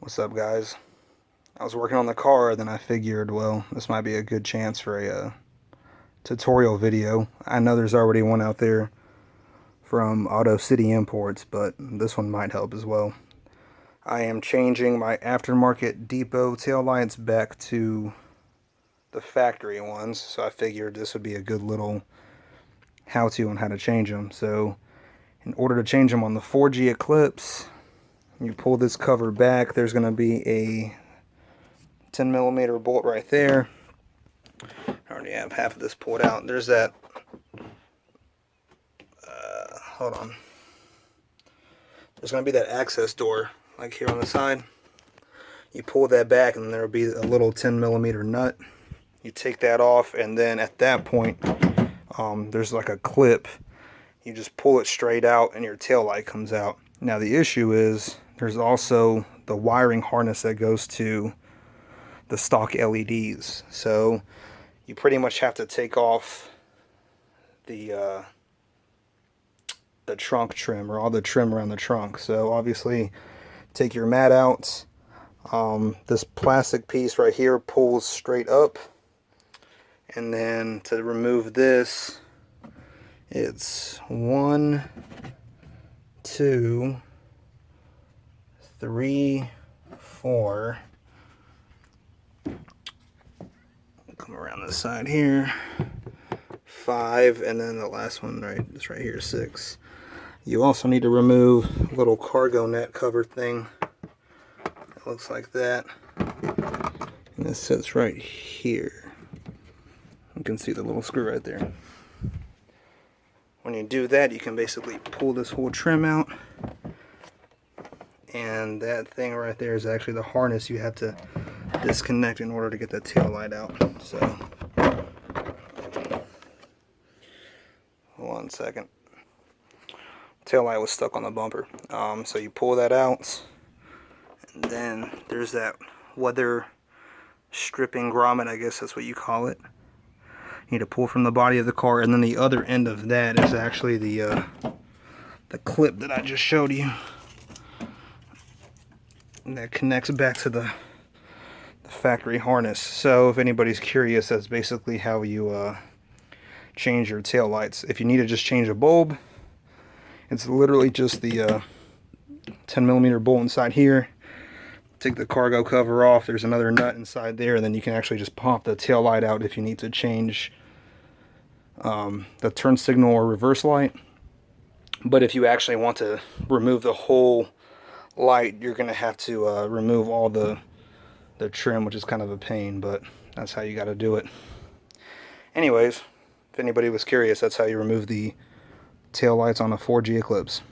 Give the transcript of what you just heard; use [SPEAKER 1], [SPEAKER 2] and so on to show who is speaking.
[SPEAKER 1] What's up, guys? I was working on the car, then I figured, well, this might be a good chance for a tutorial video. I know there's already one out there from autocity imports, but this one might help as well. I am changing my aftermarket depot taillights back to the factory ones, so I figured this would be a good little how-to on how to change them. So in order to change them on the 4G Eclipse, you pull this cover back. There's going to be a 10mm bolt right there. I already have half of this pulled out. There's that. Hold on. There's going to be that access door, like here on the side. You pull that back, and there'll be a little 10mm nut. You take that off, and then at that point, there's like a clip. You just pull it straight out, and your tail light comes out. Now the issue is there's also the wiring harness that goes to the stock LEDs. So you pretty much have to take off the trunk trim, or all the trim around the trunk. So obviously take your mat out. This plastic piece right here pulls straight up, and then to remove this, it's 1, 2, 3, 4. Come around this side here, 5, and then the last one right here, 6. You also need to remove a little cargo net cover thing. It looks like that, and this sits right here. You can see the little screw right there. When you do that, you can basically pull this whole trim out, and that thing right there is actually the harness you have to disconnect in order to get the tail light out. So, hold on a second. Tail light was stuck on the bumper. So you pull that out, and then there's that weather stripping grommet, I guess that's what you call it. You need to pull from the body of the car, and then the other end of that is actually the clip that I just showed you. And that connects back to the factory harness. So if anybody's curious, that's basically how you change your tail lights. If you need to just change a bulb, it's literally just the 10mm bolt inside here. Take the cargo cover off. There's another nut inside there, and then you can actually just pop the tail light out if you need to change the turn signal or reverse light. But if you actually want to remove the whole light, you're going to have to remove all the trim, which is kind of a pain, but that's how you got to do it. Anyways, if anybody was curious, that's how you remove the tail lights on a 4G Eclipse.